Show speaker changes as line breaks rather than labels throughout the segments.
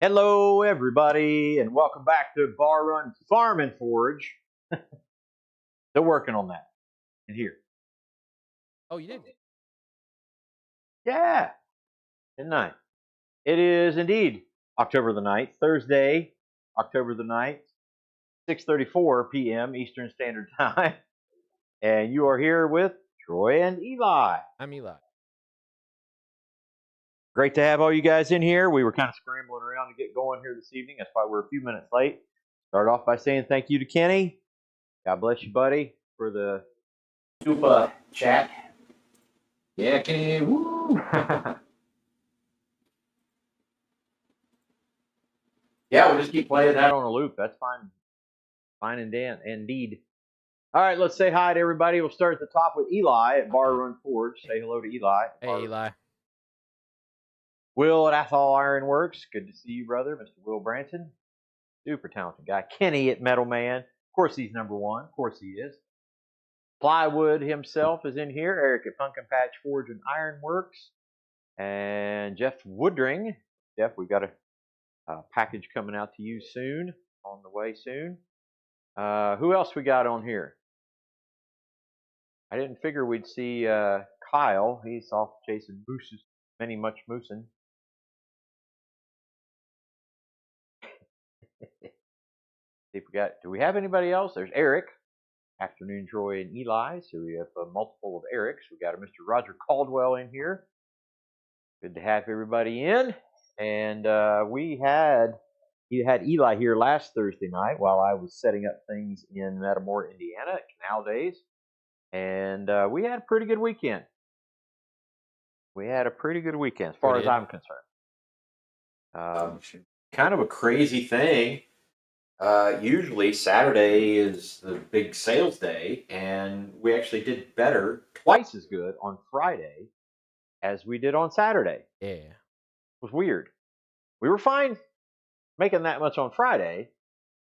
Hello, everybody, and welcome back to Bar Run Farm and Forge. Still working on that in here.
Oh, you did?
Yeah, midnight. It is indeed October the 9th, Thursday, October the 9th, 6:34 p.m. Eastern Standard Time. And you are here with Troy and Eli.
I'm Eli.
Great to have all you guys in here. We were kind of scrambling around to get going here this evening. That's why we're a few minutes late. Start off by saying thank you to Kenny. God bless you, buddy, for the super chat.
Yeah, Kenny. Woo!
Yeah, we'll just keep playing that on a loop. That's fine. Fine and indeed. All right, let's say hi to everybody. We'll start at the top with Eli at Bar Run Forge. Say hello to Eli.
Hey, Eli.
Will at Athol Ironworks. Good to see you, brother. Mr. Will Branson. Super talented guy. Kenny at Metal Man. Of course he's number one. Of course he is. Plywood himself is in here. Eric at Pumpkin Patch Forge and Ironworks. And Jeff Woodring. Jeff, we've got a package coming out to you soon. On the way soon. Who else we got on here? I didn't figure we'd see Kyle. He's off chasing mooses. Much moosing. See if we got. Do we have anybody else? There's Eric. Afternoon, Troy and Eli. So we have a multiple of Erics. We got a Mr. Roger Caldwell in here. Good to have everybody in. And you had Eli here last Thursday night while I was setting up things in Metamora, Indiana at Canal Days. And we had a pretty good weekend. As far as I'm concerned. Kind of a crazy thing. Usually Saturday is the big sales day, and we actually did better, twice as good on Friday as we did on Saturday.
Yeah.
It was weird. We were fine making that much on Friday,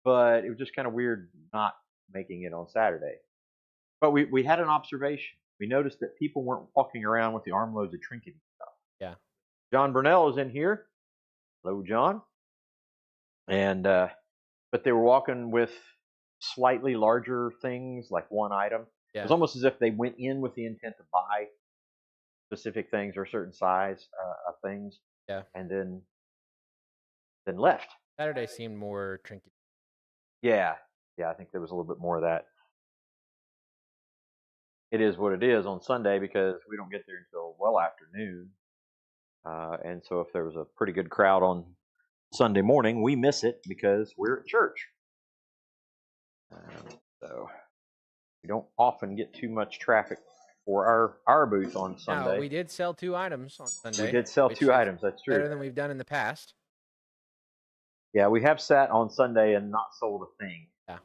but it was just kind of weird not making it on Saturday. But we had an observation. We noticed that people weren't walking around with the armloads of trinket stuff.
Yeah.
John Burnell is in here. Hello, John. And but they were walking with slightly larger things, like one item.
Yeah.
It was almost as if they went in with the intent to buy specific things or a certain size of things.
Yeah.
And then left.
Saturday seemed more trinket.
Yeah. I think there was a little bit more of that. It is what it is on Sunday because we don't get there until well after noon. And so if there was a pretty good crowd on Sunday morning, we miss it because we're at church. So we don't often get too much traffic for our booth on Sunday.
Now, we did sell 2 items on Sunday.
We did sell 2 items, that's true.
Better than we've done in the past.
Yeah, we have sat on Sunday and not sold a thing.
Yeah.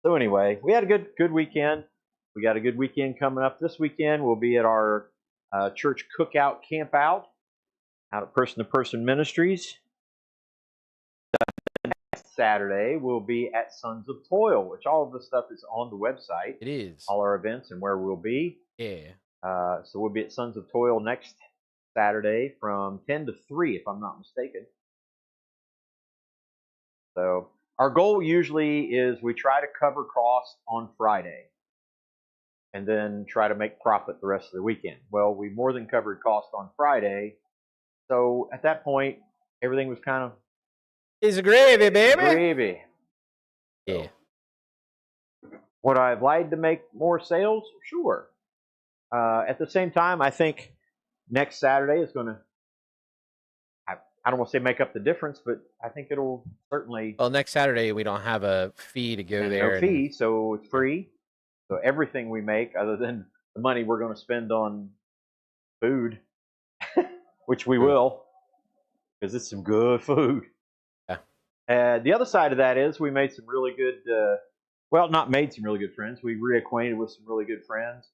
So anyway, we had a good weekend. We got a good weekend coming up. This weekend we'll be at our church cookout camp out at Person to Person Ministries. Next Saturday we'll be at Sons of Toil, which all of the stuff is on the website.
It is.
All our events and where we'll be.
Yeah.
So we'll be at Sons of Toil next Saturday from 10 to 3, if I'm not mistaken. So our goal usually is we try to cover costs on Friday and then try to make profit the rest of the weekend. Well, we more than covered costs on Friday. So at that point, everything was kind of...
It's gravy, baby.
Gravy.
Yeah.
Would I have liked to make more sales? Sure. At the same time, I think next Saturday is going to... I don't want to say make up the difference, but I think it'll certainly...
Well, next Saturday, we don't have a fee to go there.
No fee, so it's free. So everything we make, other than the money we're going to spend on food, which we will, because it's some good food.
Yeah.
The other side of that is we made some really good... well, not made some really good friends. We reacquainted with some really good friends.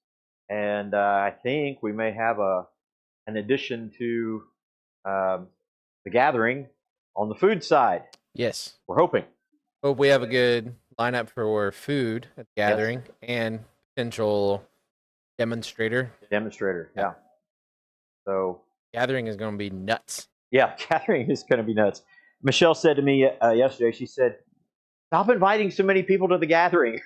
And I think we may have an addition to... the gathering on the food side.
Yes.
We're hoping.
Hope we have a good lineup for food at the gathering and potential demonstrator.
Yeah. So
gathering is going to be nuts.
Yeah, gathering is going to be nuts. Michelle said to me yesterday, she said, "Stop inviting so many people to the gathering."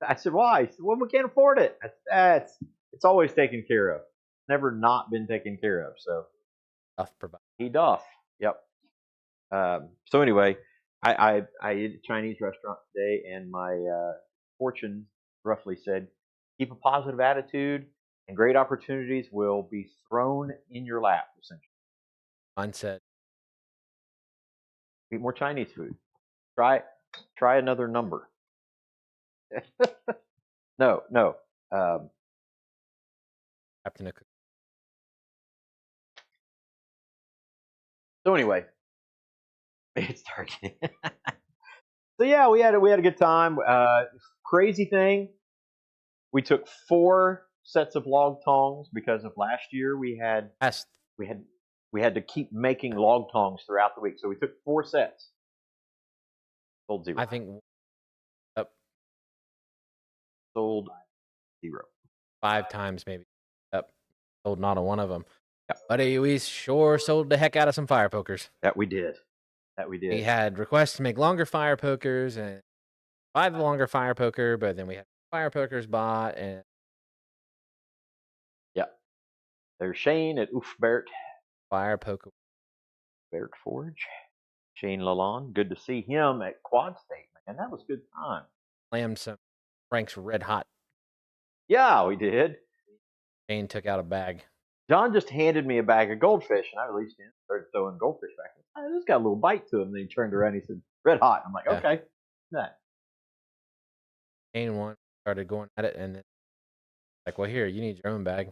I said, "Why?" She said, "Well, we can't afford it." I said, it's always taken care of. Never not been taken care of. So he doth. Yep. So anyway, I ate at a Chinese restaurant today, and my fortune roughly said, "Keep a positive attitude, and great opportunities will be thrown in your lap." Essentially,
Mine said,
eat more Chinese food. Try another number. No.
Captain a
So anyway, it's dark. So yeah, we had a good time. Crazy thing, we took 4 sets of log tongs because of last year
Past.
we had we had to keep making log tongs throughout the week. So we took 4 sets. Sold 0.
I think
Sold 0.
5 times maybe. Yep. Sold not on one of them.
Yeah.
But we sure sold the heck out of some fire pokers.
That we did.
We had requests to make longer fire pokers and buy the longer fire poker, but then we had fire pokers bought and
Yeah. There's Shane at Oofbert.
fire poker.
Barrett Forge. Shane Lalonde. Good to see him at Quad State, man. That was a good time.
Slammed some Frank's Red Hot.
Yeah, we did.
Shane took out a bag.
John just handed me a bag of goldfish, and I released him, started throwing goldfish back. Oh, this got a little bite to him. Then he turned around and he said, "Red hot." I'm like,
Yeah.
okay. That.
Shane one started going at it, and then like, well, here, you need your own bag.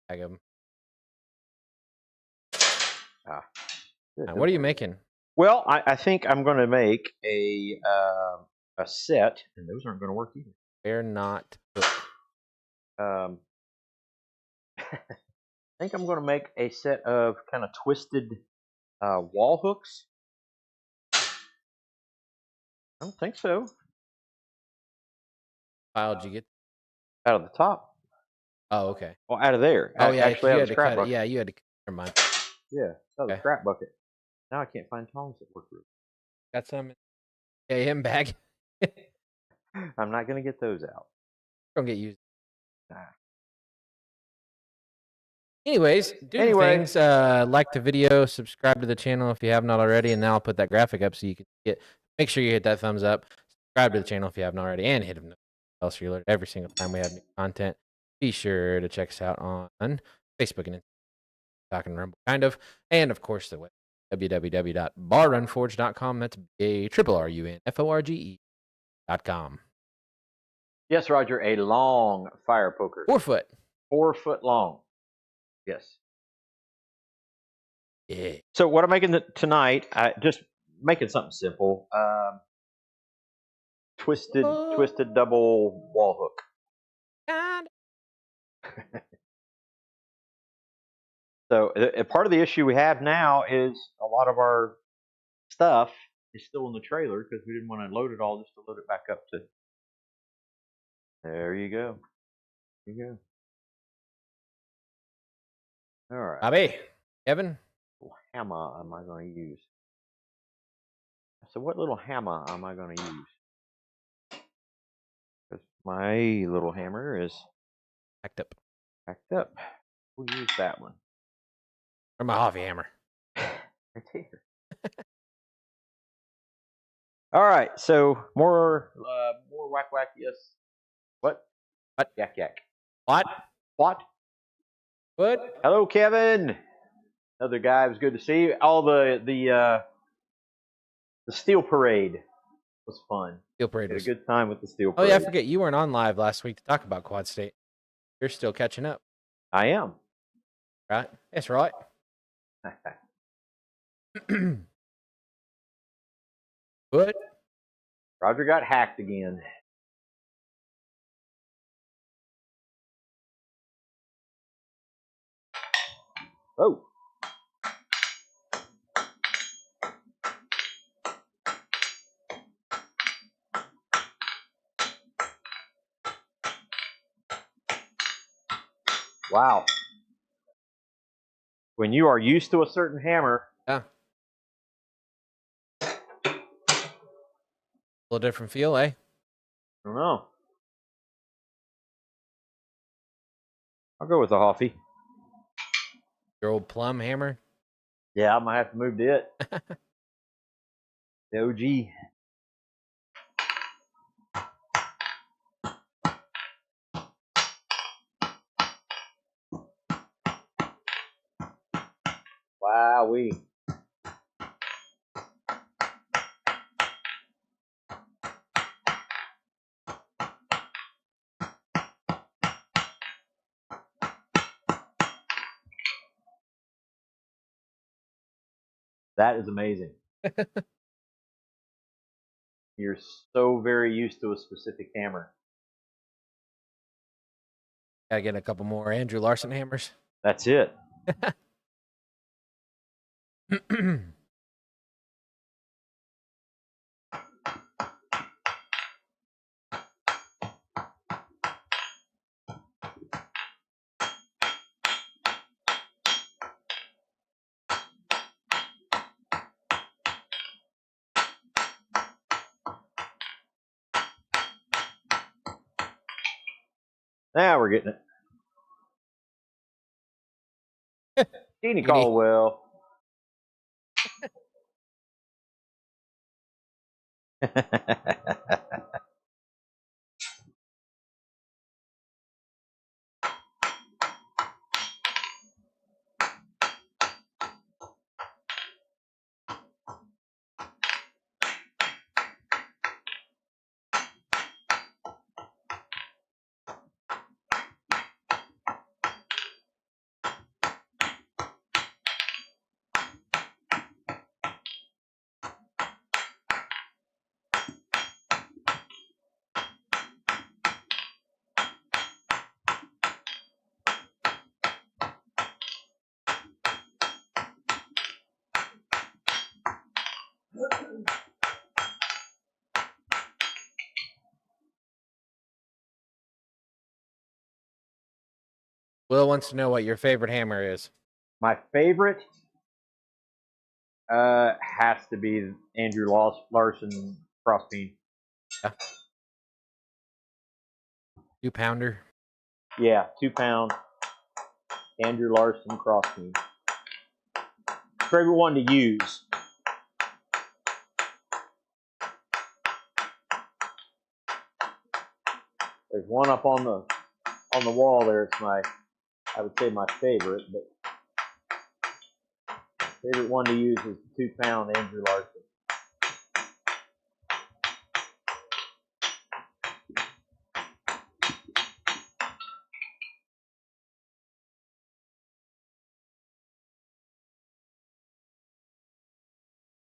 Bag of them. What are you making?
Well, I think I'm going to make a set, and those aren't going to work either.
They're not.
I think I'm going to make a set of kind of twisted wall hooks. I don't think so.
File did you get?
Out of the top.
Oh, okay.
Well, out of there.
Oh, yeah.
Actually,
You
out
had
of the
to
scrap
cut it.
bucket.
Yeah, you had to. Never mind.
Yeah, out of the
Okay.
scrap bucket. Now I can't find tongs that work really.
Got some AM bag.
I'm not going to get those out.
Don't get used.
Nah.
Anyways, do things. Like the video, subscribe to the channel if you have not already, and now I'll put that graphic up so you can get. Make sure you hit that thumbs up. Subscribe to the channel if you haven't already, and hit a notification bell so you're alerted every single time we have new content. Be sure to check us out on Facebook and Instagram, Talking Rumble, kind of, and of course the web www.barrunforge.com. That's BARRUNFORGE.com.
Yes, Roger, a long fire poker.
4 foot.
4 foot long. Yes.
Yeah.
So what I'm making tonight, just making something simple. Twisted double wall hook. So part of the issue we have now is a lot of our stuff is still in the trailer because we didn't want to load it all just to load it back up to. There you go. There you go. All right.
Bobby, Kevin.
What hammer am I going to use? So what little hammer am I going to use? Because my little hammer is
Packed up.
packed up. We'll use that one.
Or my Hobby hammer.
Right here. All right, so more whack. Yes. What? Yak.
What?
What? Hello, Kevin. Another guy. It was good to see you. All the steel parade was fun.
Steel parade.
Had a good time with the steel
Oh
parade.
yeah, I forget you weren't on live last week to talk about Quad State. You're still catching up.
I am.
Right? That's right. What?
Roger got hacked again. Oh. Wow. when you are used to a certain hammer.
Yeah. A little different feel, eh?
I don't know. I'll go with the Hoffy.
Your old plum hammer.
Yeah, I might have to move to it. The OG. Wowee. That is amazing. You're so very used to a specific hammer.
Gotta get a couple more Andrew Larson hammers.
That's it. Now we're getting it. Jeannie Caldwell.
Will wants to know what your favorite hammer is.
My favorite has to be Andrew Larson Crossbeam.
Yeah. 2-pounder.
Yeah, 2-pound Andrew Larson Crossbeam. Favorite one to use. There's one up on the wall there. It's I would say my favorite, but favorite one to use is the 2-pound Andrew Larson.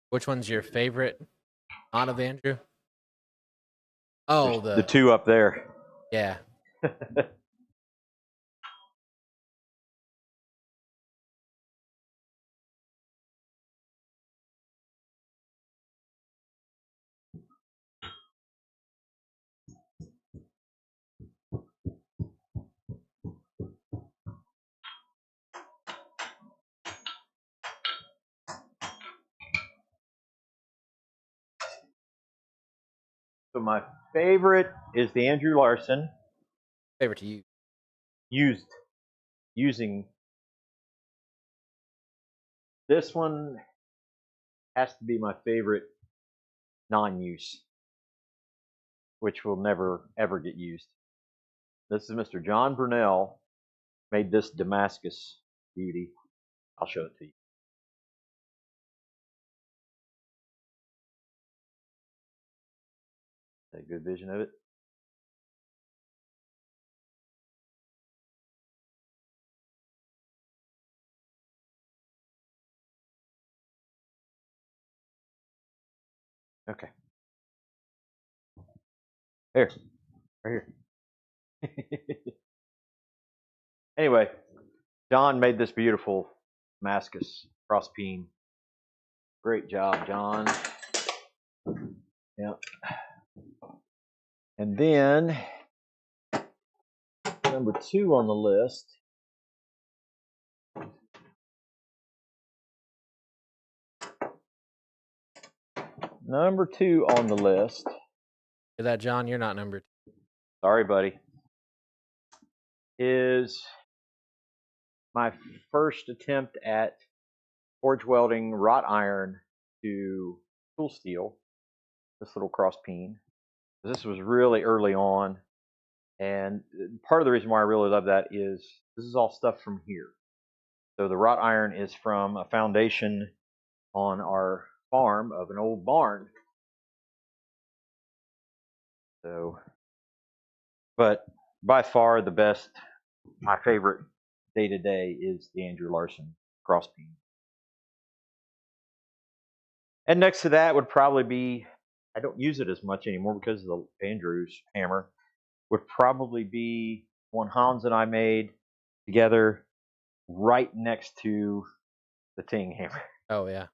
Which one's your favorite? Not of Andrew? Oh,
the two up there.
Yeah.
So my favorite is the Andrew Larson.
Favorite to you?
Using this one has to be my favorite non-use, which will never ever get used. This is Mr. John Brunel, made this Damascus beauty. I'll show it to you. A good vision of it. Okay. Here. Right here. Anyway, John made this beautiful Damascus cross peen. Great job, John. Yeah. And then number 2 on the list number 2 on the list.
Hear that, John? You're not number 2.
Sorry, buddy. Is my first attempt at forge welding wrought iron to tool steel. This little cross peen. This was really early on, and part of the reason why I really love that is this is all stuff from here. So the wrought iron is from a foundation on our farm of an old barn. So, but by far the best, my favorite day-to-day is the Andrew Larson cross peen. And next to that would probably be, I don't use it as much anymore because of the Andrews hammer, would probably be one Hans and I made together right next to the Ting hammer.
Oh, yeah.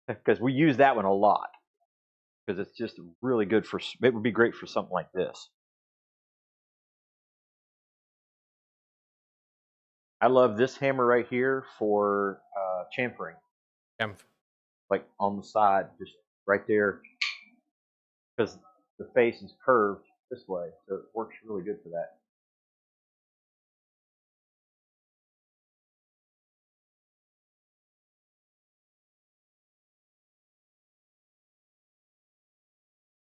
Because we use that one a lot. Because it's just really good for, it would be great for something like this. I love this hammer right here for chamfering. Like on the side, just right there. Because the face is curved this way, so it works really good for that.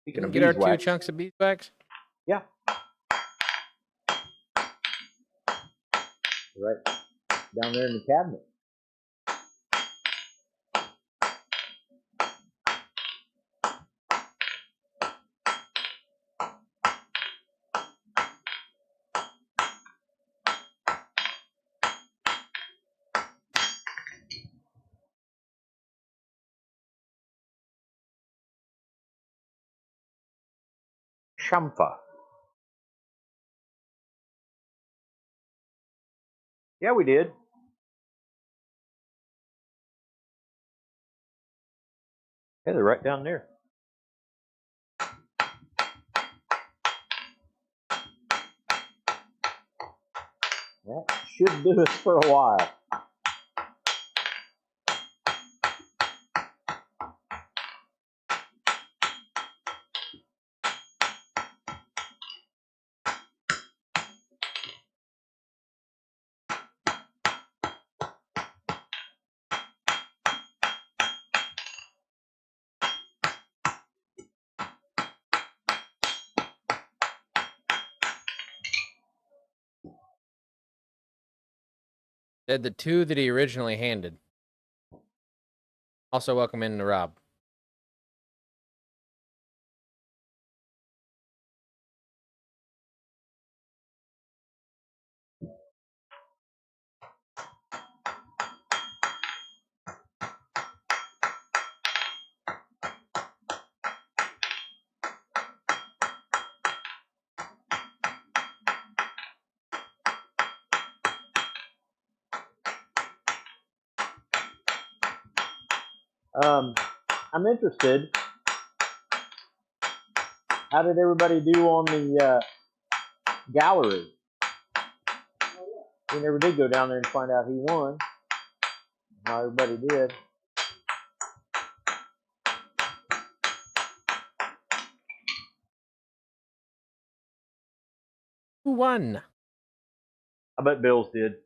You can get our 2 chunks of beeswax?
Yeah. Right down there in the cabinet. Chamfa. Yeah, we did. Yeah, they're right down there. That should do us for a while.
Said the 2 that he originally handed. Also welcome in to Rob.
I'm interested. How did everybody do on the gallery? We never did go down there and find out who won. How everybody did.
Who won?
I bet Bills did.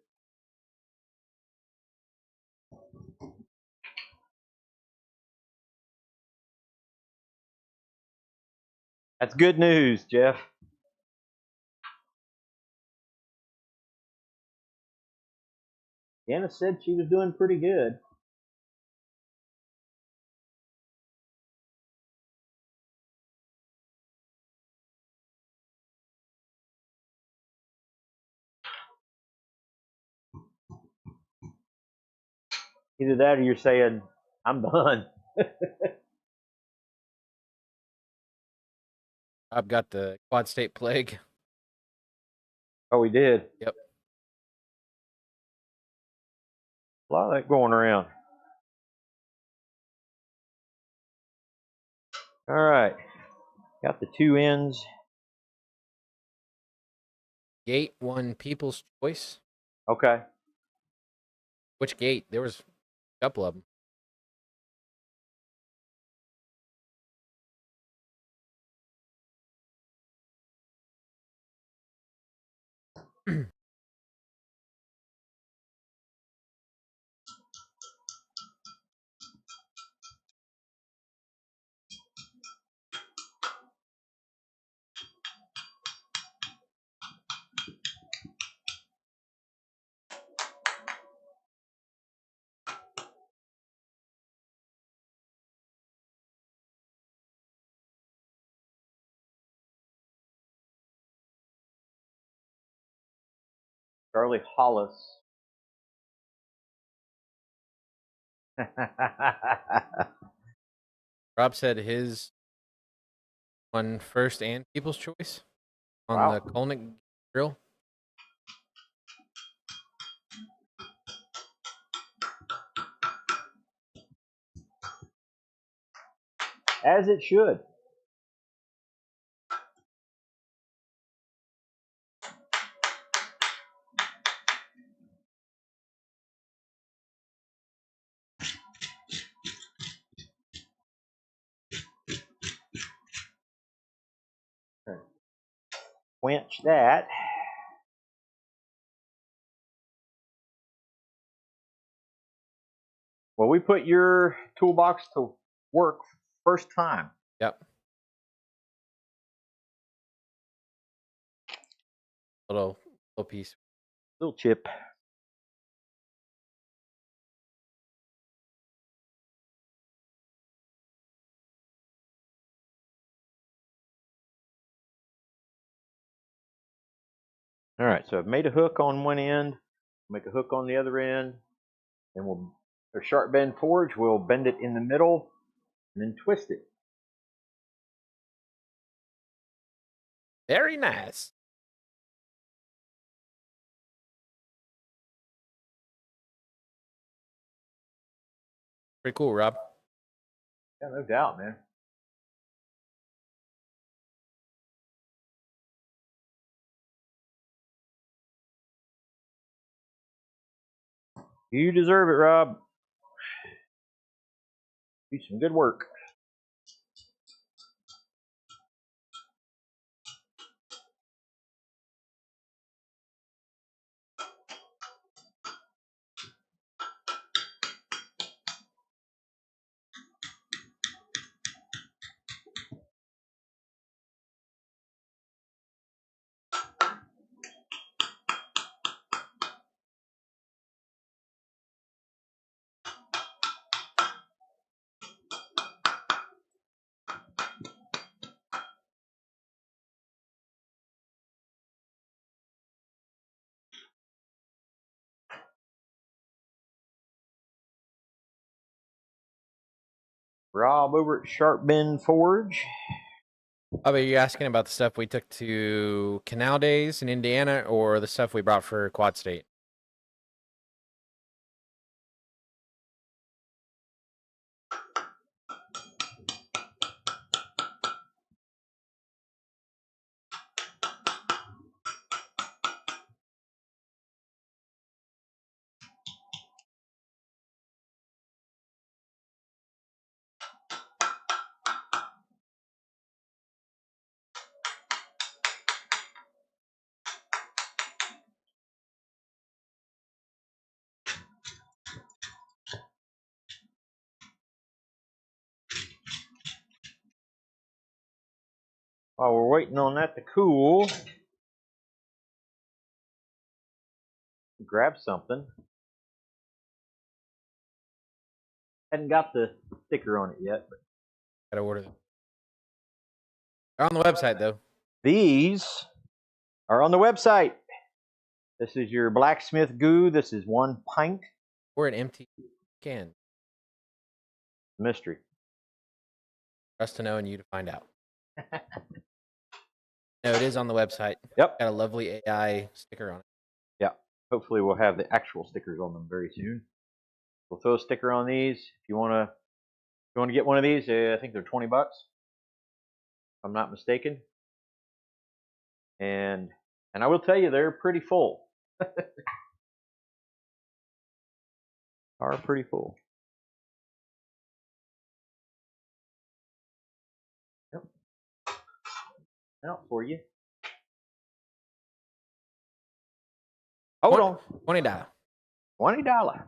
That's good news, Jeff. Anna said she was doing pretty good. Either that or you're saying, I'm done.
Rob got the quad state plague.
Oh, we did?
Yep.
A lot of that going around. All right. Got the 2 ends.
Gate won People's Choice.
Okay.
Which gate? There was a couple of them.
Charlie Hollis.
Rob said his won first and People's Choice on the Kolnick grill.
As it should. Quench that. Well, we put your toolbox to work first time.
Yep. Little piece.
Little chip. All right, so I've made a hook on one end, make a hook on the other end, and we'll, a sharp bend forge, we'll bend it in the middle and then twist it.
Very nice. Pretty cool, Rob.
Yeah, no doubt, man. You deserve it, Rob. Do some good work. Rob over at Sharp Bend Forge.
Oh, are you asking about the stuff we took to Canal Days in Indiana or the stuff we brought for Quad State?
While we're waiting on that to cool, grab something. Hadn't got the sticker on it yet, but
Gotta order them. They're on the website, though.
these are on the website. This is your blacksmith goo. This is 1 pint.
Or an empty can.
Mystery.
For us to know and you to find out. No, it is on the website.
Yep.
Got a lovely AI sticker on it.
Yeah. Hopefully we'll have the actual stickers on them very soon. We'll throw a sticker on these. If you want to get one of these, I think they're $20, if I'm not mistaken. And I will tell you, they're pretty full. Are pretty full. Yep. Out for you. Hold on.
$20.
$20.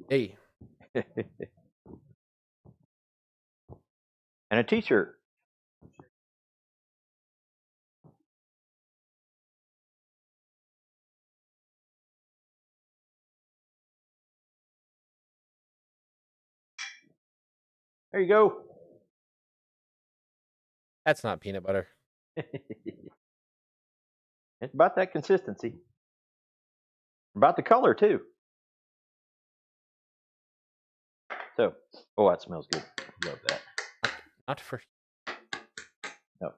Hey.
And a t-shirt. There you go.
That's not peanut butter.
It's about that consistency. About the color, too. So, oh, that smells good. Love that.
Not for.
No.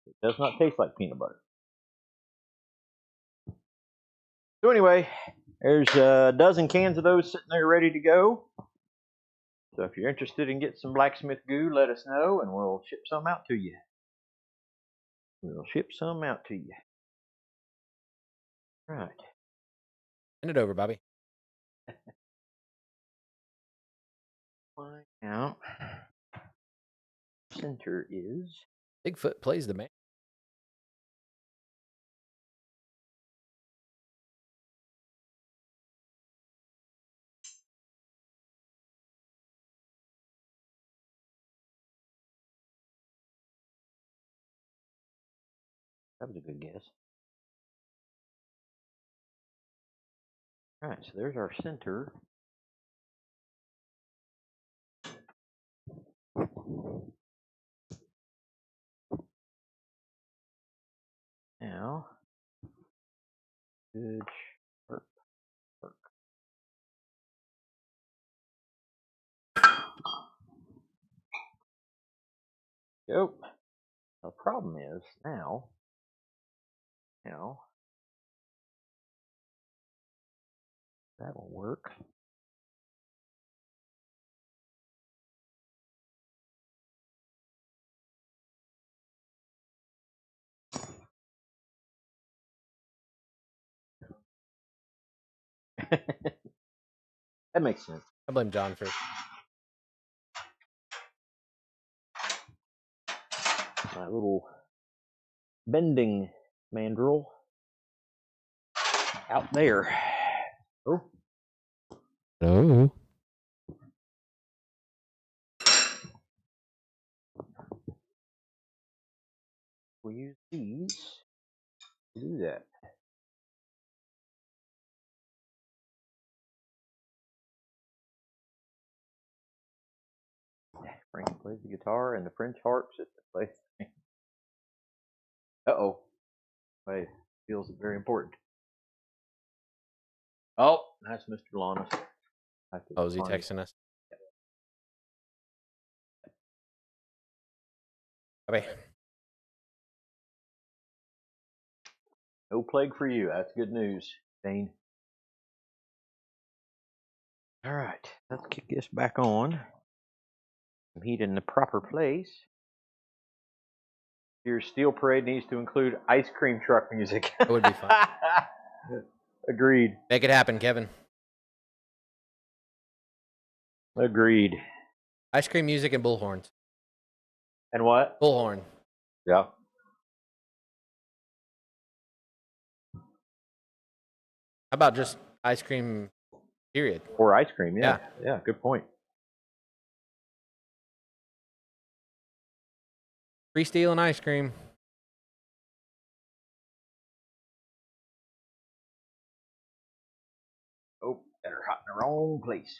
It does not taste like peanut butter. So anyway, there's a dozen cans of those sitting there ready to go. So if you're interested in getting some blacksmith goo, let us know and we'll ship some out to you. We'll ship some out to you. Right.
Send it over, Bobby.
Find out. Center is.
Bigfoot plays the man.
That was a good guess. All right, so there's our center. Now, good work. Go. The problem is now that'll work. That makes sense.
I blame John for.
My little bending mandrel out there. Oh.
Oh.
We'll use these to do that. Frank plays the guitar and the French harp sister plays. Uh-oh. Wait, feels very important. Oh, that's Mr. Lawnus.
Oh, is he texting us? Bobby.
No plague for you. That's good news, Dane. All right, let's kick this back on. Some heat in the proper place. Your steel parade needs to include ice cream truck music.
That would be fun.
Agreed.
Make it happen, Kevin.
Agreed.
Ice cream music and bullhorns.
And what?
Bullhorn.
Yeah.
How about just ice cream, period?
Or ice cream, yeah. Yeah, good point.
Free steel and ice cream.
Oh, got her hot in the wrong place.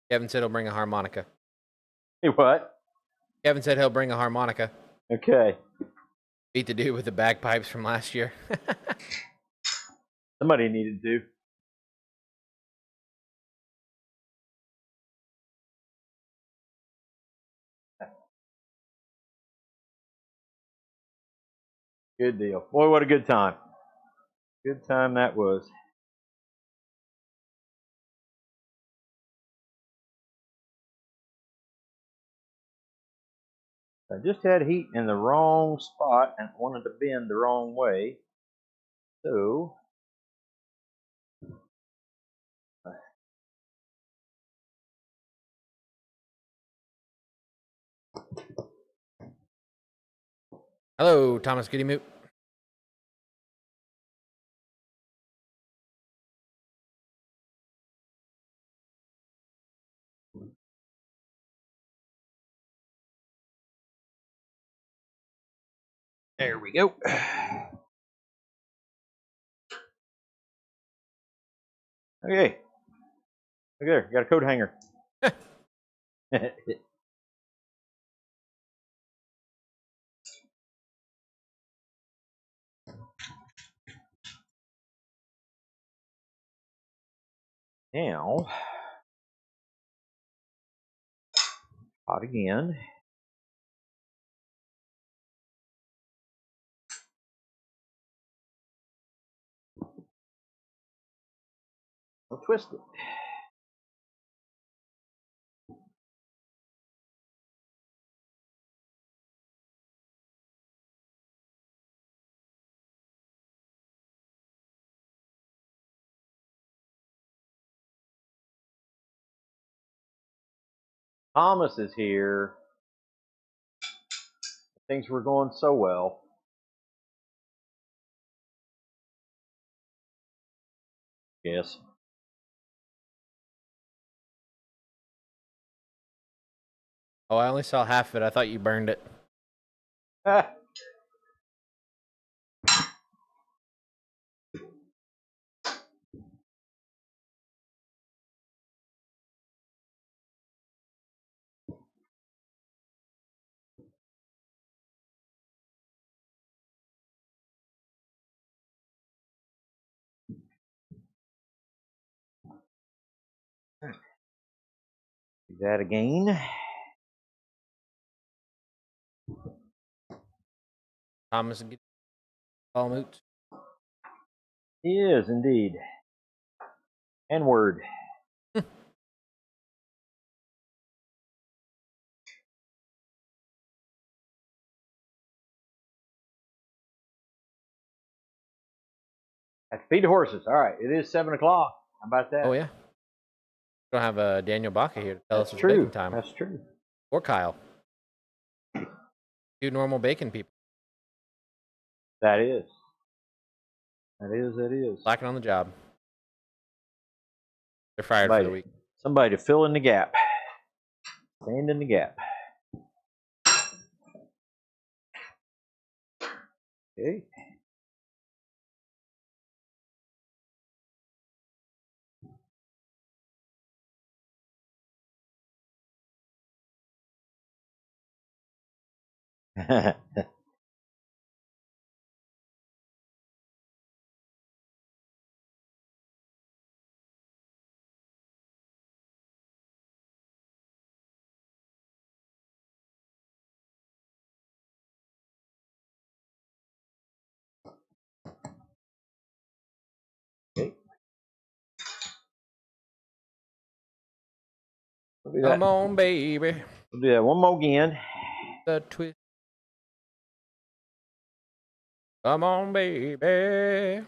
Kevin said he'll bring a harmonica.
Hey, what?
Kevin said he'll bring a harmonica.
Okay.
Beat the dude with the bagpipes from last year.
Somebody needed to. Good deal. Boy, what a good time. Good time that was. I just had heat in the wrong spot and wanted to bend the wrong way. So
Hello, Thomas Goody Moot.
there we go. Okay. Look there, got a coat hanger. Now, hot again. I'll twist it. Thomas is here. Things were going so well. Yes.
Oh, I only saw half of it. I thought you burned it.
Do that again.
Thomas Goody Moot.
He is indeed. And word. At feed the horses. All right, it is 7 o'clock. How about that?
Oh yeah. We don't have Daniel Baca here to tell us
That's
it's
true.
baking time.
That's true.
Or Kyle. Two normal bacon people.
That is. That is. That is.
Slacking on the job. They're fired for the week.
Somebody to fill in the gap. Stand in the gap. Okay. Okay.
Come on, baby.
We'll do that one more again.
The twist. Come on, baby.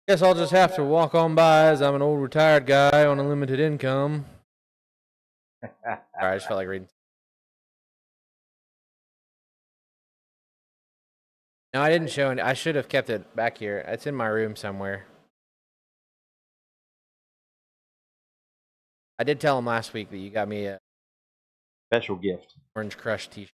Guess I'll just have to walk on by as I'm an old retired guy on a limited income. Alright, I just felt like reading. No, I didn't show it. I should have kept it back here. It's in my room somewhere. I did tell him last week that you got me a
Special gift.
Orange Crush t-shirt.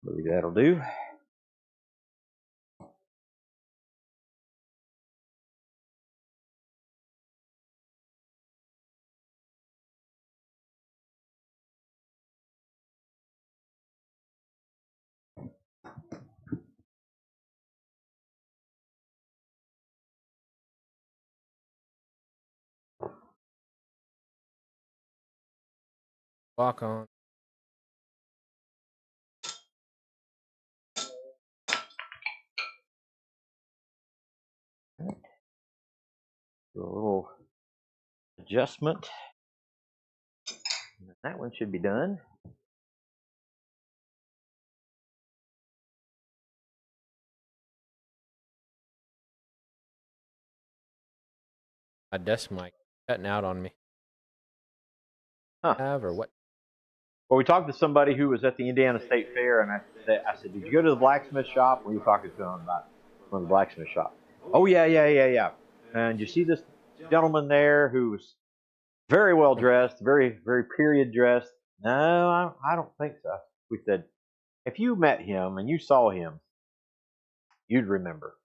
Maybe that'll do.
Walk on.
Do a little adjustment. That one should be done.
My desk mic cutting out on me.
Huh.
Or what?
Well, we talked to somebody who was at the Indiana State Fair, and I said, "Did you go to the blacksmith shop?" We were talking to him about one of the blacksmith shop. Oh yeah. And you see this gentleman there who was very well dressed, very period dressed. No, I don't think so. We said, if you met him and you saw him, you'd remember.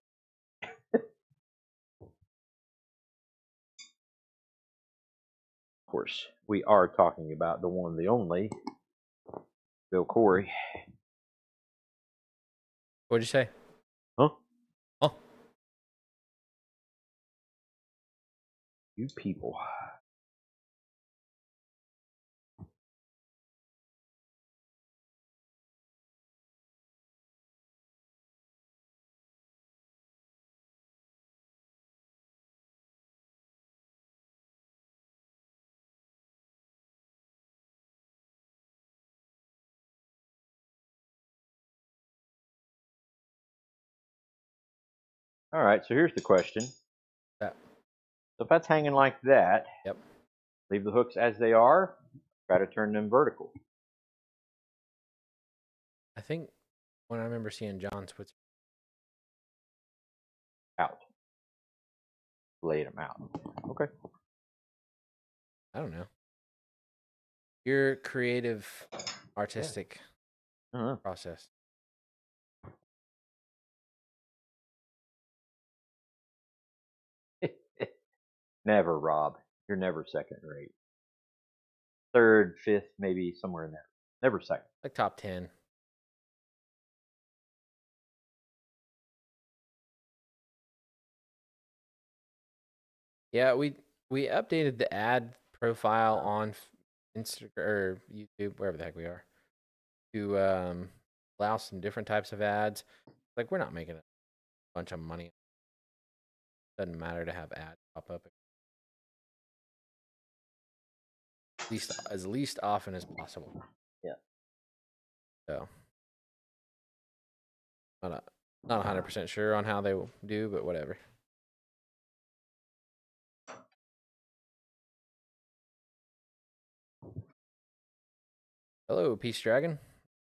Of course, we are talking about the one, the only, Bill Corey.
What'd you say?
Huh?
Oh.
You people. All right, so here's the question.
Yeah.
So if that's hanging like that,
Yep.
leave the hooks as they are, try to turn them vertical.
I think when I remember seeing John switch
Out. Laid them out. Okay.
I don't know. Your creative, artistic process.
Never, Rob. You're never second rate. Third, fifth, maybe somewhere in there. Never second.
Like top 10. Yeah, we updated the ad profile on Instagram or YouTube, wherever the heck we are, to allow some different types of ads. Like, we're not making a bunch of money. Doesn't matter to have ads pop up as least often as possible.
Yeah.
So, not 100% sure on how they will do, but whatever. Hello, Peace Dragon.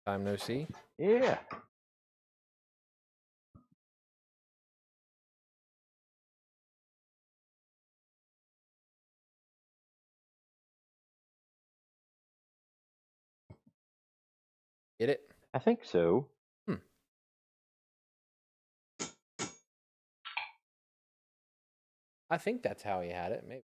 Time no see.
Yeah.
Get it?
I think so.
I think that's how he had it. Maybe.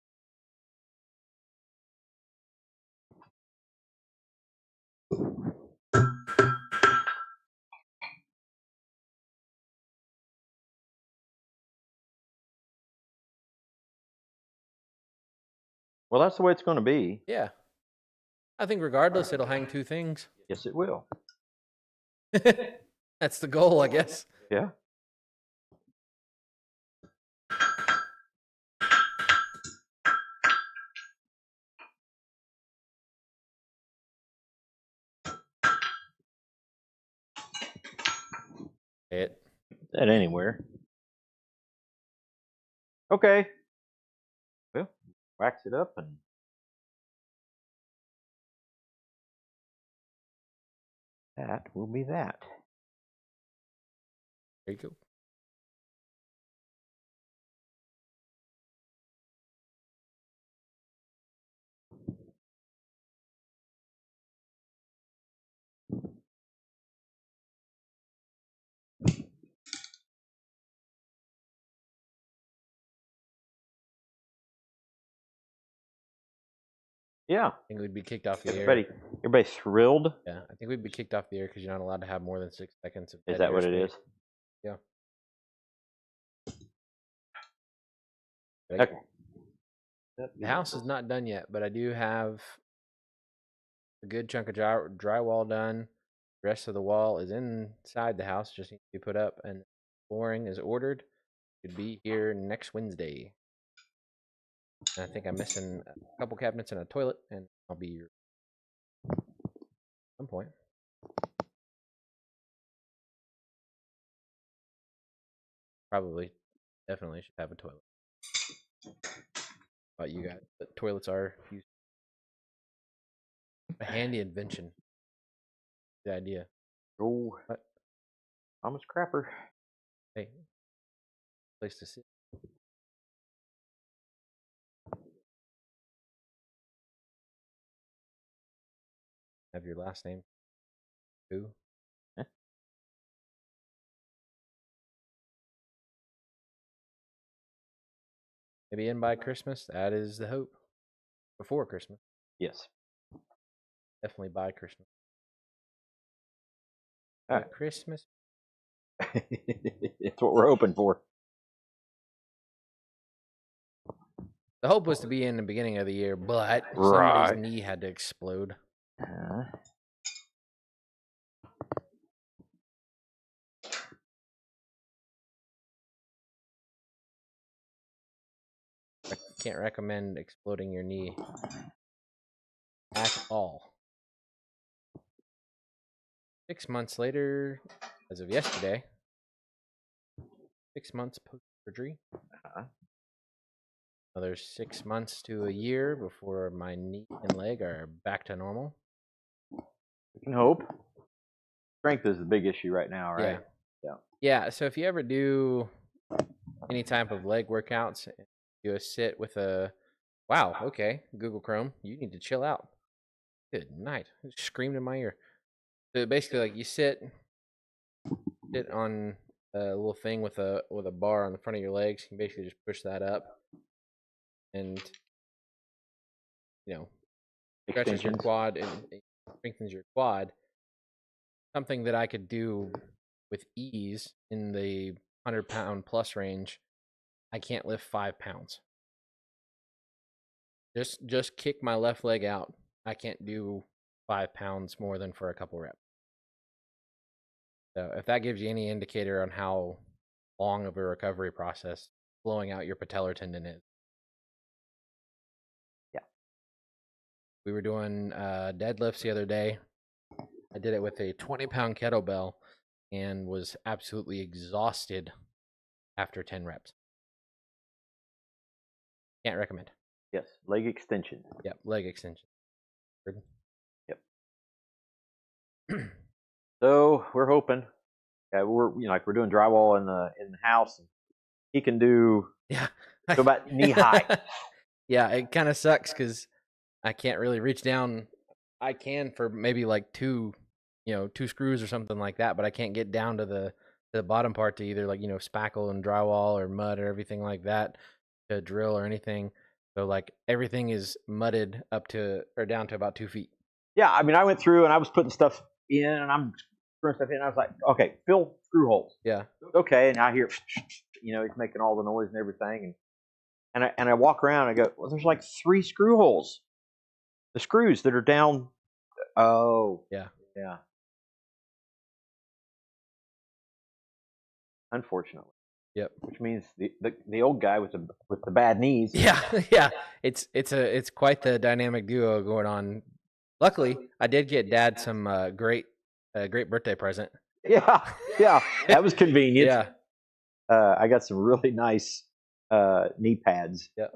Well, that's the way it's going to be.
Yeah. I think regardless, it'll hang two things.
Yes, it will.
That's the goal, I guess.
Yeah. That anywhere. Okay. Well, wax it up and that will be that.
There you go.
Yeah.
I think we'd be kicked off the air.
Everybody thrilled?
Yeah, I think we'd be kicked off the air because you're not allowed to have more than 6 seconds of
Is that what it is?
Yeah.
Okay.
The house is not done yet, but I do have a good chunk of drywall done. The rest of the wall is inside the house, just needs to be put up, and flooring is ordered. Should be here next Wednesday. And I think I'm missing a couple cabinets and a toilet, and I'll be here at some point. Probably, definitely should have a toilet. But you guys, but toilets are a handy invention. The idea.
Oh,
What?
Thomas Crapper.
Hey, place to sit. Have your last name. Who? Maybe in by Christmas. That is the hope. Before Christmas.
Yes.
Definitely by Christmas.
Right.
Christmas.
It's what we're hoping for.
The hope was to be in the beginning of the year, but somebody's knee had to explode. I can't recommend exploding your knee at all. 6 months later, as of yesterday, 6 months post-surgery. Another 6 months to a year before my knee and leg are back to normal.
We can hope. Strength is the big issue right now, right?
Yeah, so if you ever do any type of leg workouts, do a sit with a, wow, okay, Google Chrome, you need to chill out. Good night. It screamed in my ear. So basically, like, you sit on a little thing with a bar on the front of your legs. You basically just push that up, and stretches your quad and strengthens your quad. Something that I could do with ease in the 100-pound plus range. I can't lift 5 pounds. Just kick my left leg out. I can't do 5 pounds more than for a couple reps. So if that gives you any indicator on how long of a recovery process blowing out your patellar tendon is.
Yeah.
We were doing deadlifts the other day. I did it with a 20-pound kettlebell and was absolutely exhausted after 10 reps. Can't recommend.
Yes, leg extension.
Yep, leg extension.
Yep. So we're hoping. We're we're doing drywall in the house. And he can do go about knee high.
Yeah, it kind of sucks because I can't really reach down. I can for maybe like two screws or something like that, but I can't get down to the bottom part to either spackle and drywall or mud or everything like that to drill or anything. So like everything is mudded up to or down to about 2 feet.
Yeah, I mean, I went through and I was putting stuff in and I'm screwing stuff in. And I was like, okay, fill screw holes.
Yeah.
Okay, and I hear, he's making all the noise and everything, and I walk around and I go, well, there's like 3 screw holes. The screws that are down. Oh.
Yeah.
Unfortunately.
Yep.
Which means the old guy with the bad knees.
Yeah. It's quite the dynamic duo going on. Luckily, I did get Dad some great birthday present.
Yeah, that was convenient.
Yeah.
I got some really nice knee pads.
Yeah.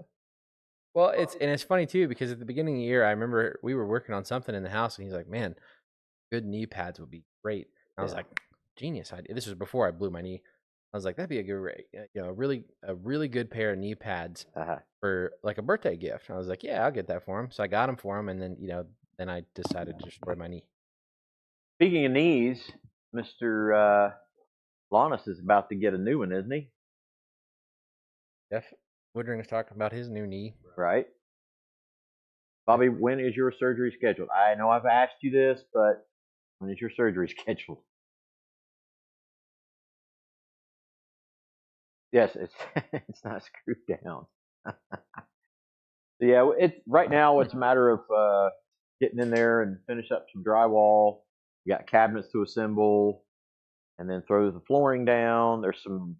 Well, it's funny too because at the beginning of the year, I remember we were working on something in the house, and he's like, "Man, good knee pads would be great." And I was like, "Genius idea!" This was before I blew my knee. I was like, "That'd be a good, a really good pair of knee pads for like a birthday gift." And I was like, "Yeah, I'll get that for him." So I got them for him, and then then I decided to destroy my knee.
Speaking of knees, Mr. Lannis is about to get a new one, isn't he?
Jeff Woodring is talking about his new knee.
Right. Bobby, when is your surgery scheduled? I know I've asked you this, but when is your surgery scheduled? Yes, it's not screwed down. Yeah, right now it's a matter of getting in there and finish up some drywall. We got cabinets to assemble, and then throw the flooring down. There's some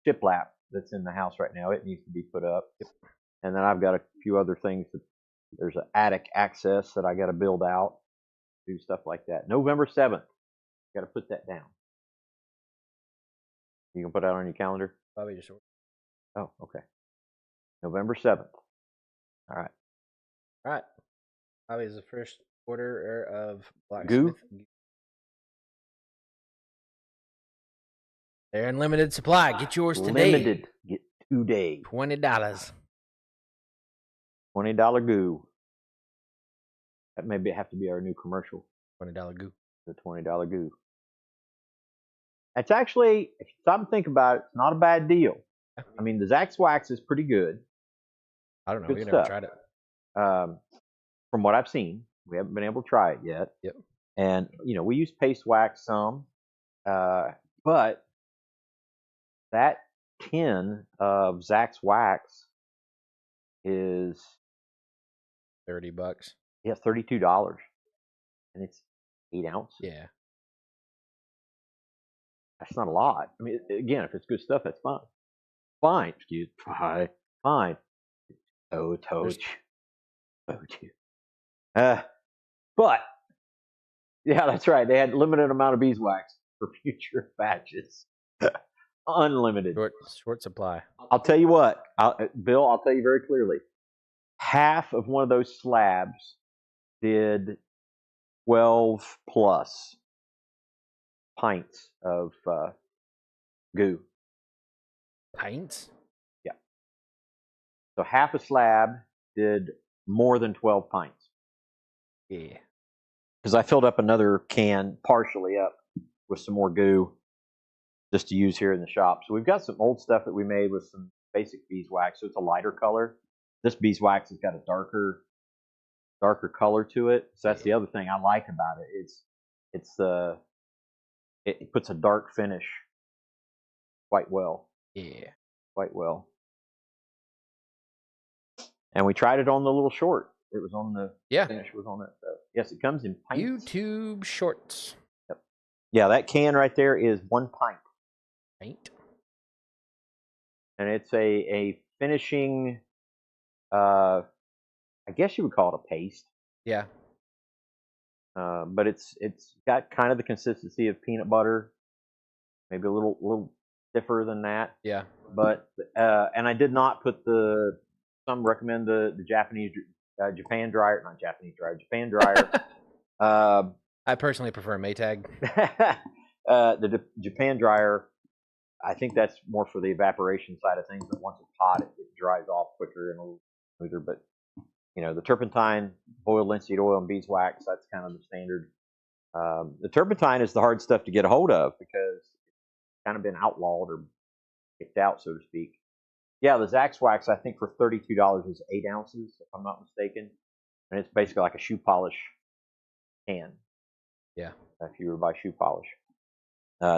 shiplap that's in the house right now. It needs to be put up. And then I've got a few other things. There's an attic access that I got to build out, do stuff like that. November 7th. Got to put that down. You can put that on your calendar?
Probably just.
Oh, okay. November 7th. All right.
All right. Probably is the first order of
Goo.
They're in limited supply. Get yours today.
Limited. Get today.
$20.
$20 goo. That maybe have to be our new commercial.
$20 goo.
The $20 goo. It's actually, if you stop and think about it, it's not a bad deal. I mean, the Zax Wax is pretty good.
I don't know. We've never tried it.
From what I've seen, we haven't been able to try it yet.
Yep.
And, we use paste wax some. But that tin of Zax Wax is
$30.
Yeah, $32. And it's 8 ounces.
Yeah.
That's not a lot. I mean, again, if it's good stuff, that's fine. Fine. Excuse me. Fine. Told you. But, yeah, that's right. They had limited amount of beeswax for future batches. Unlimited.
Short supply.
I'll tell you what, Bill, I'll tell you very clearly. Half of one of those slabs did 12 plus pints of goo.
Pints?
Yeah. So half a slab did more than 12 pints.
Yeah.
Because I filled up another can partially up with some more goo just to use here in the shop. So we've got some old stuff that we made with some basic beeswax. So it's a lighter color. This beeswax has got a darker color to it. So that's the other thing I like about it. It puts a dark finish quite well.
Yeah.
Quite well. And we tried it on the little short. It was on the finish was on it. So yes, it comes in pints.
YouTube shorts.
Yep. Yeah, that can right there is 1 pint.
Pint.
And it's a finishing I guess you would call it a paste.
Yeah.
But it's got kind of the consistency of peanut butter, maybe a little stiffer than that.
Yeah.
But and I did not put some recommend the Japanese Japan dryer.
I personally prefer Maytag.
The Japan dryer, I think that's more for the evaporation side of things. But once it's hot, it dries off quicker and a little smoother. But the turpentine, boiled linseed oil, and beeswax, that's kind of the standard. The turpentine is the hard stuff to get a hold of because it's kind of been outlawed or kicked out, so to speak. Yeah, the Zax Wax, I think for $32 is 8 ounces, if I'm not mistaken. And it's basically like a shoe polish can.
Yeah.
If you were to buy shoe polish.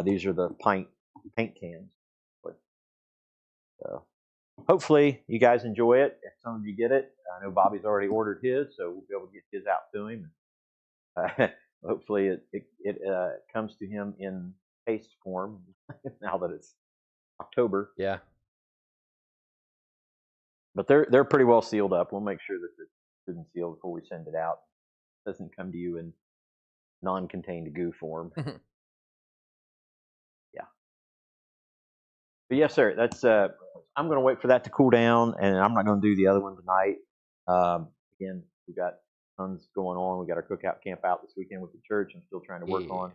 These are the paint cans. So hopefully you guys enjoy it. If some of you get it, I know Bobby's already ordered his, so we'll be able to get his out to him. Hopefully it comes to him in paste form now that it's October.
Yeah.
But they're pretty well sealed up. We'll make sure that it's good and sealed before we send it out. It doesn't come to you in non-contained goo form. Yeah. But yes, sir. That's I'm going to wait for that to cool down, and I'm not going to do the other one tonight. Again, we got tons going on. We got our cookout camp out this weekend with the church. I'm still trying to work on.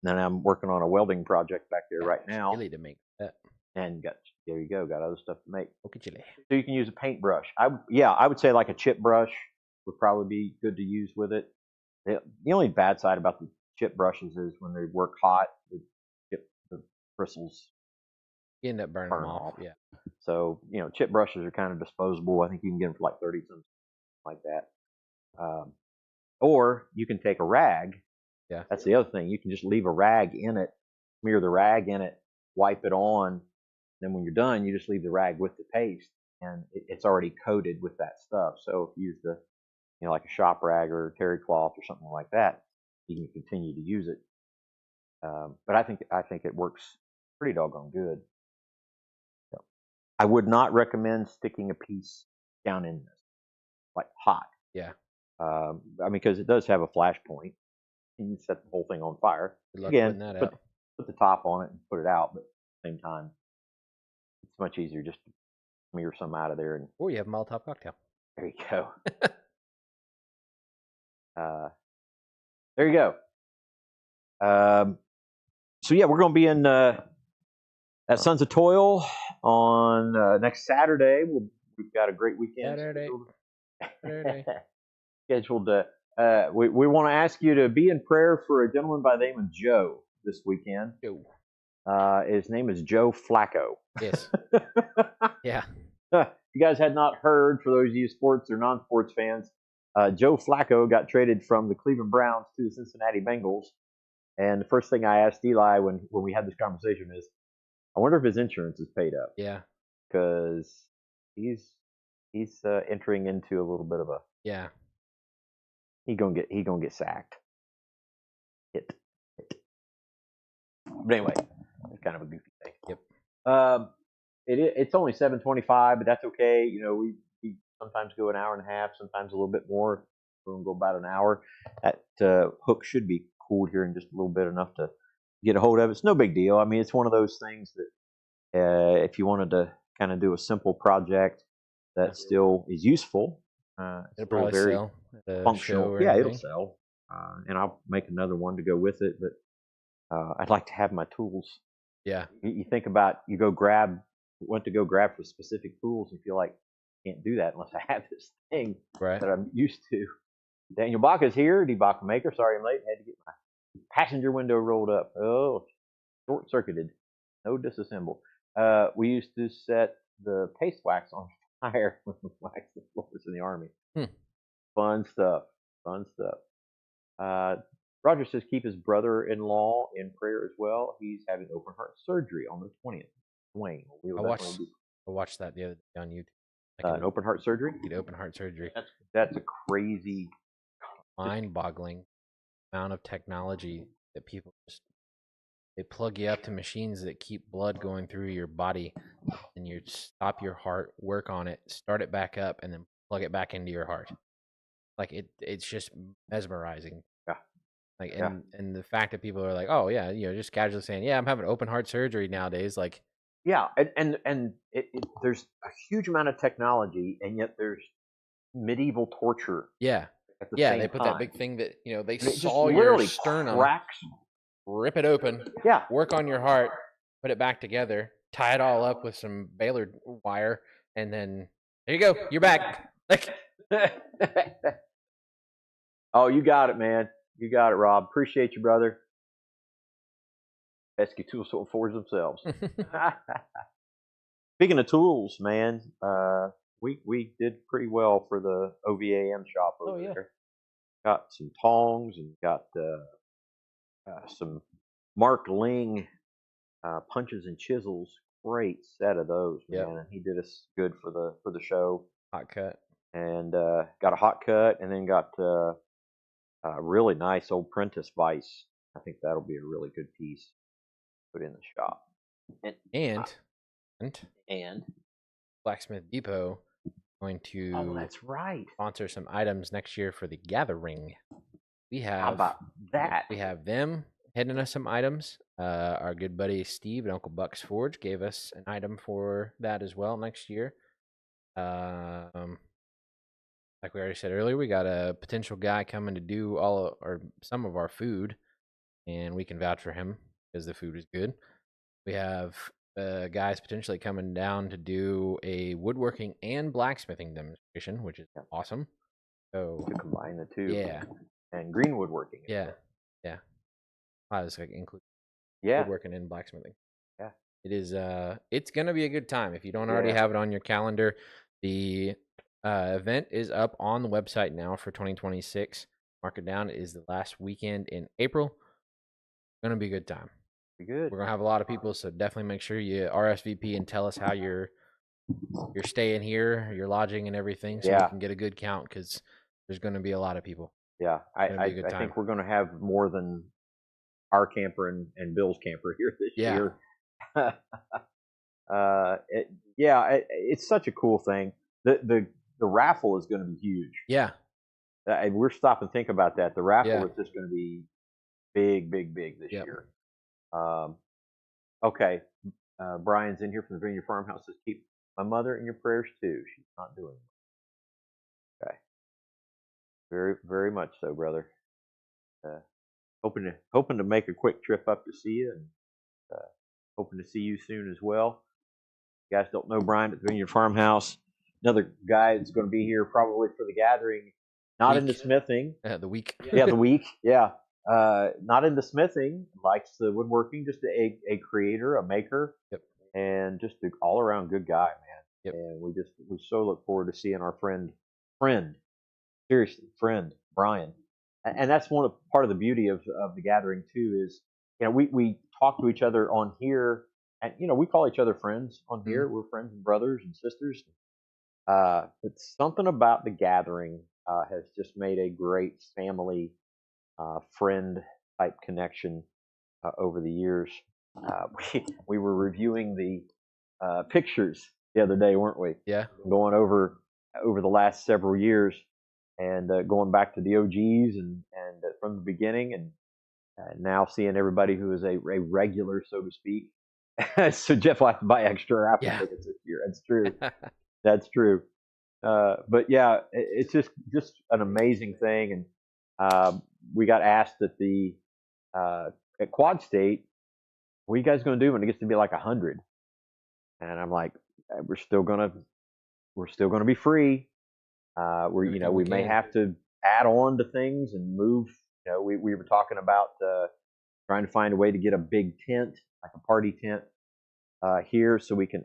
Then I'm working on a welding project back there right now.
Chili to make that.
And there you go. Got other stuff to make.
Okay, chili.
So you can use a paintbrush. I would say like a chip brush would probably be good to use with it. The only bad side about the chip brushes is when they work hot, the bristles
You end up burning them off. Yeah.
So chip brushes are kind of disposable. I think you can get them for like 30 something like that. Or you can take a rag.
Yeah.
That's the other thing. You can just leave a rag in it, smear the rag in it, wipe it on. Then when you're done, you just leave the rag with the paste, and it's already coated with that stuff. So if you use the like a shop rag or terry cloth or something like that, you can continue to use it. But I think it works pretty doggone good. So I would not recommend sticking a piece down in this, like hot.
Yeah.
I mean, because it does have a flash point. You can set the whole thing on fire.
Good luck
Again,
putting that
put,
out.
put the top on it and put it out, but at the same time, it's much easier just to smear some out of there. And
Or you have a Molotov cocktail.
there you go. There you go. So yeah, we're going to be in at Sons of Toil on next Saturday. We've got a great weekend
Saturday.
scheduled to. We want to ask you to be in prayer for a gentleman by the name of Joe this weekend.
Joe.
His name is Joe Flacco.
Yes. Yeah.
You guys had not heard, for those of you sports or non-sports fans, Joe Flacco got traded from the Cleveland Browns to the Cincinnati Bengals. And the first thing I asked Eli when we had this conversation is, I wonder if his insurance is paid up.
Yeah.
Because he's entering into a little bit of a He gonna get sacked. Hit. But anyway, it's kind of a goofy thing.
Yep.
It's only 7:25, but that's okay. You know, we sometimes go an hour and a half, sometimes a little bit more. We're gonna go about an hour. That hook should be cooled here in just a little bit, enough to get a hold of it. It's no big deal. I mean, it's one of those things that if you wanted to kind of do a simple project that still is useful,
it'll probably very sell
functional. Yeah, it'll sell. And I'll make another one to go with it. But I'd like to have my tools.
Yeah.
You think about, went to go grab for specific tools and feel like I can't do that unless I have this thing that I'm used to. Daniel Baca's here, D-Baca Maker. Sorry I'm late. Had to get my passenger window rolled up. Oh, short-circuited. No disassemble. We used to set the paste wax on fire when we waxed the floors in the Army. Fun stuff. Roger says keep his brother-in-law in prayer as well. He's having open heart surgery on the 20th. Wayne.
I watched that the other day on YouTube.
An open heart surgery?
Open heart surgery.
That's a crazy,
mind-boggling amount of technology that people they plug you up to machines that keep blood going through your body, and you stop your heart, work on it, start it back up, and then plug it back into your heart. Like it's just mesmerizing.
Yeah.
Like and the fact that people are like, oh yeah, just casually saying, yeah, I'm having open heart surgery nowadays, like.
Yeah, and there's a huge amount of technology, and yet there's medieval torture.
Yeah,
at the same
they put
time.
that big thing that they saw your sternum,
cracks.
Rip it open.
Yeah,
work on your heart, put it back together, tie it all up with some baler wire, and then there you go, you're back. Like,
oh, you got it, man. You got it, Rob. Appreciate you, brother. Pesky tools don't forge themselves. Speaking of tools, man, we did pretty well for the OVAM shop over there. Got some tongs and got some Mark Ling punches and chisels. Great set of those, man. And he did us good for the show.
Hot cut.
And got a hot cut, and then got a really nice old Prentice vise. I think that'll be a really good piece. Put in the shop. And
Blacksmith Depot going to
that's right.
sponsor some items next year for the gathering. We have
How about that?
We have them heading us some items. Our good buddy Steve at Uncle Buck's Forge gave us an item for that as well next year. Like we already said earlier, we got a potential guy coming to do some of our food, and we can vouch for him because the food is good. We have guys potentially coming down to do a woodworking and blacksmithing demonstration, which is awesome. So
to combine the two,
yeah,
and green woodworking.
Yeah. I was like include woodworking and blacksmithing.
Yeah,
it is. It's gonna be a good time if you don't already have it on your calendar. The event is up on the website now for 2026. Mark it down. It is the last weekend in April. Gonna be a good time.
Be good.
We're gonna have a lot of people, so definitely make sure you RSVP and tell us how you're staying here, your lodging and everything, so we can get a good count. Because There's going to be a lot of people.
Yeah, I think we're going to have more than our camper and Bill's camper here this year. It's such a cool thing. The raffle is going to be huge.
Yeah.
And we're stop and think about that. The raffle is just going to be big this year. Okay. Brian's in here from the Vineyard Farmhouse. Says, keep my mother in your prayers too. She's not doing it. Okay. Very, very much so, brother. Hoping to make a quick trip up to see you, and hoping to see you soon as well. If you guys don't know Brian at the Vineyard Farmhouse, another guy that's going to be here probably for the gathering. Not into smithing.
The week.
Yeah, the week. Yeah. Not into smithing. Likes the woodworking. Just a creator, a maker.
Yep.
And just an all around good guy, man.
Yep.
And we so look forward to seeing our friend, seriously, friend Brian. And that's part of the beauty of the gathering too. Is we talk to each other on here, and we call each other friends on here. Mm-hmm. We're friends and brothers and sisters. But something about the gathering has just made a great family friend type connection over the years. We were reviewing the pictures the other day, weren't we?
Yeah.
Going over the last several years, and going back to the OGs and from the beginning, and now seeing everybody who is a regular, so to speak. So Jeff will have to buy extra raffle tickets this year. That's true. That's true. But yeah, it's just an amazing thing. And we got asked at Quad State, what are you guys going to do when it gets to be like 100? And I'm like, we're still gonna be free. We may have to add on to things and move. We were talking about trying to find a way to get a big tent, like a party tent, here, so we can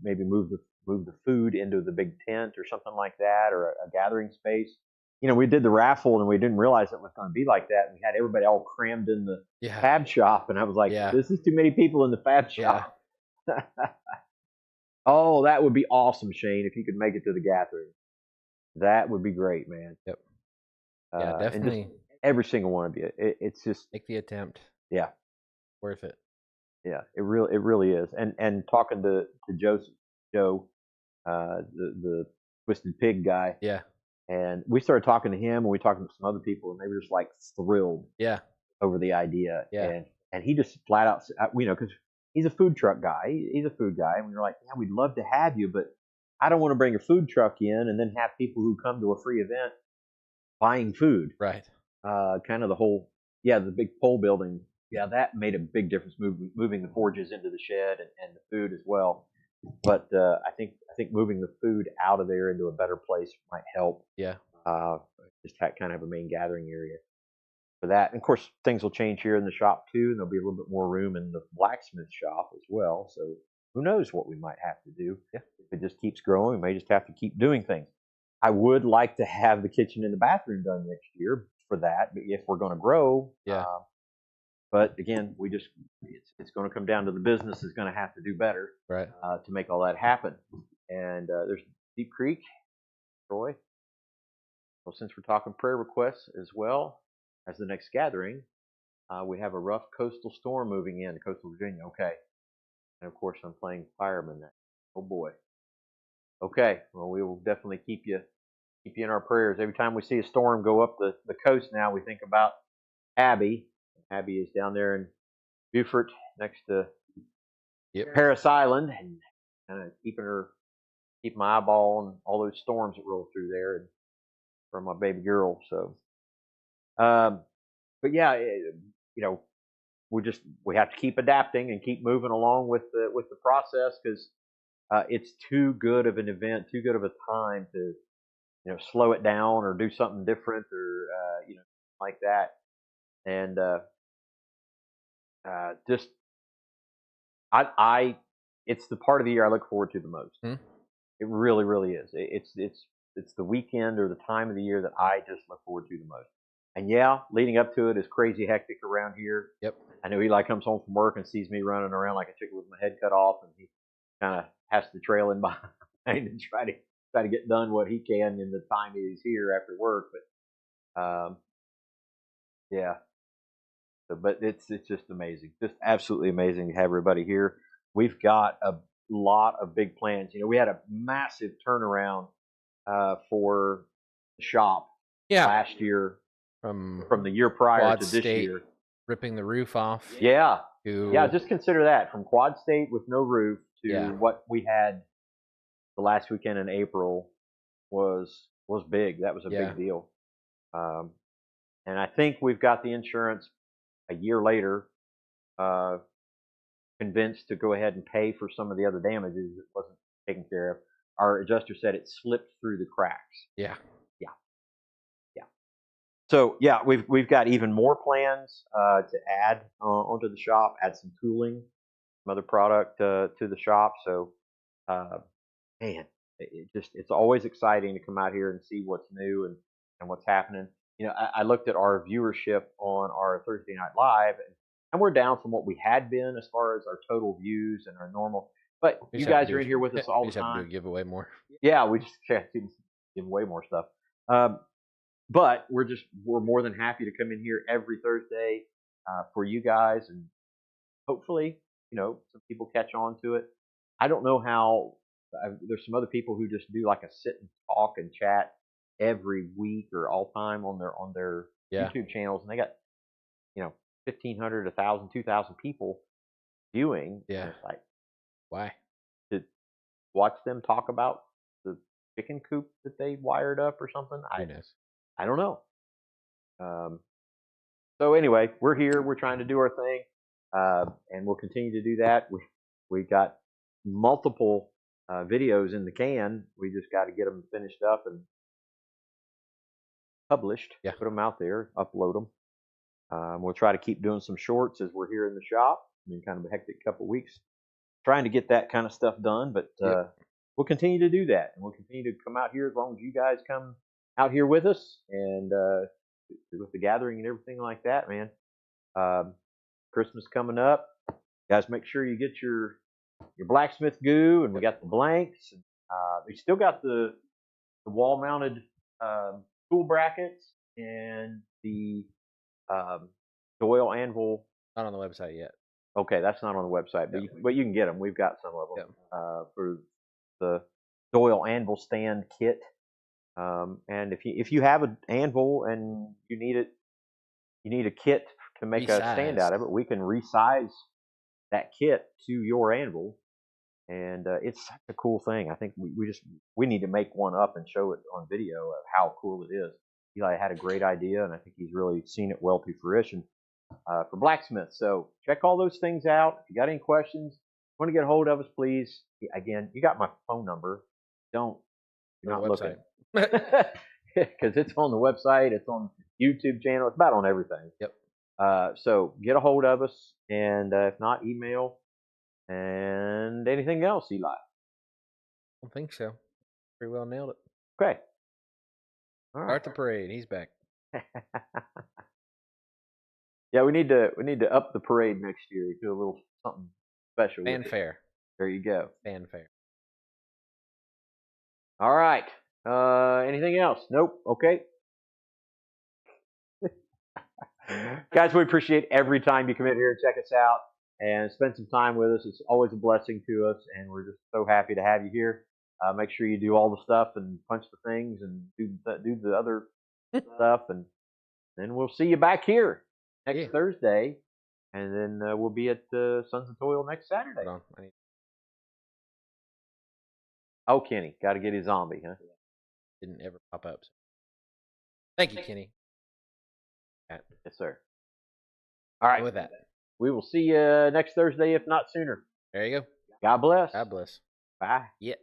maybe move the food into the big tent or something like that, or a gathering space. We did the raffle and we didn't realize it was going to be like that. We had everybody all crammed in the fab shop, and I was like, this is too many people in the fab shop. Oh, that would be awesome, Shane, if you could make it to the gathering. That would be great, man.
Yep. Yeah, definitely.
And just every single one of you. It's just
make the attempt.
Yeah.
Worth it.
Yeah, it really is. And talking to Joe, the Twisted Pig guy.
Yeah.
And we started talking to him, and we talked to some other people, and they were just like thrilled.
Yeah.
Over the idea.
Yeah.
And he just flat out, because he's a food truck guy. He's a food guy, and we were like, yeah, we'd love to have you, but I don't want to bring a food truck in and then have people who come to a free event buying food.
Right.
Kind of the whole, the big pole building. Yeah, that made a big difference, moving the forges into the shed and the food as well. But I think moving the food out of there into a better place might help.
Yeah.
Just kind of have a main gathering area for that. And of course, things will change here in the shop too, and there'll be a little bit more room in the blacksmith shop as well. So who knows what we might have to do.
Yeah.
If it just keeps growing, we may just have to keep doing things. I would like to have the kitchen and the bathroom done next year for that, but if we're going to grow.
Yeah.
But again, it's going to come down to the business is going to have to do better,
right,
to make all that happen. And there's Deep Creek, Troy. Well, since we're talking prayer requests as well as the next gathering, we have a rough coastal storm moving in coastal Virginia. Okay, and of course I'm playing fireman there. Oh boy. Okay, well we will definitely keep you in our prayers. Every time we see a storm go up the coast now, we think about Abby. Abby is down there in Beaufort next to Paris Island, and kind of keep my eyeball on all those storms that roll through there, and from my baby girl. So, but yeah, we have to keep adapting and keep moving along with the process, because it's too good of an event, too good of a time to slow it down or do something different, or like that. And it's the part of the year I look forward to the most.
Hmm.
It really, really is. It's the weekend or the time of the year that I just look forward to the most. And yeah, leading up to it is crazy hectic around here.
Yep.
I know Eli comes home from work and sees me running around like a chicken with my head cut off, and he kind of has to trail in behind and try to get done what he can in the time he's here after work. But Yeah. So, but it's just amazing, just absolutely amazing to have everybody here. We've got a lot of big plans. You know, we had a massive turnaround for the shop last year from the year prior
Quad
to this
State
year.
Ripping the roof off.
Yeah.
To,
yeah, just consider that, from Quad State with no roof to what we had the last weekend in April was big. That was a big deal. And I think we've got the insurance a year later convinced to go ahead and pay for some of the other damages that wasn't taken care of. Our adjuster said it slipped through the cracks.
Yeah.
So yeah, we've got even more plans to add onto the shop, add some tooling, some other product to the shop. So man, it's always exciting to come out here and see what's new and what's happening. You know, I looked at our viewership on our Thursday Night Live, and we're down from what we had been as far as our total views and our normal. But you guys are in here with us all the time.
We just have to do a giveaway more.
Yeah, we just have to give away more stuff. But we're more than happy to come in here every Thursday for you guys, and hopefully, you know, some people catch on to it. I don't know how. There's some other people who just do like a sit and talk and chat every week or all time on their YouTube channels, and they got 1,500, 1,000, 2,000 people viewing.
Yeah.
And it's like,
why?
To watch them talk about the chicken coop that they wired up or something? I don't know. So anyway, we're here. We're trying to do our thing, and we'll continue to do that. We got multiple videos in the can. We just got to get them finished up and published.
Yeah.
Put them out there, upload them. We'll try to keep doing some shorts as we're here in the shop. I mean, kind of a hectic couple of weeks trying to get that kind of stuff done, but we'll continue to do that, and we'll continue to come out here as long as you guys come out here with us and with the gathering and everything like that, man. Christmas coming up, guys. Make sure you get your blacksmith goo, and we got the blanks. And, we still got the wall-mounted tool brackets and the Doyle anvil.
Not on the website yet.
Okay, that's not on the website, but you can get them. We've got some of them for the Doyle anvil stand kit. And if you have an anvil and you need a kit to make a stand out of it, we can resize that kit to your anvil, and it's such a cool thing. I think we need to make one up and show it on video of how cool it is. Eli had a great idea, and I think he's really seen it well to fruition for blacksmith. So check all those things out. If you got any questions, want to get a hold of us, please. Again, you got my phone number. You're not looking. Because it's on the website, it's on YouTube channel, it's about on everything.
Yep.
So get a hold of us, and if not, email. And anything else, Eli?
I don't think so. Pretty well nailed it.
Okay. All right.
Start the parade. He's back.
Yeah, we need to up the parade next year. Do a little something special.
Fanfare.
There you go.
Fanfare.
All right. Anything else? Nope. Okay. Guys, we appreciate every time you come in here and check us out and spend some time with us. It's always a blessing to us, and we're just so happy to have you here. Make sure you do all the stuff and punch the things and do the other stuff, and then we'll see you back here next Thursday, and then we'll be at Sons of Toil next Saturday.
Hold on.
Oh, Kenny, got to get his zombie, huh?
Didn't ever pop up. So. Thank you, Kenny.
Yes, sir. All right.
With that,
we will see you next Thursday, if not sooner.
There you go.
God bless.
God bless.
Bye.
Yeah.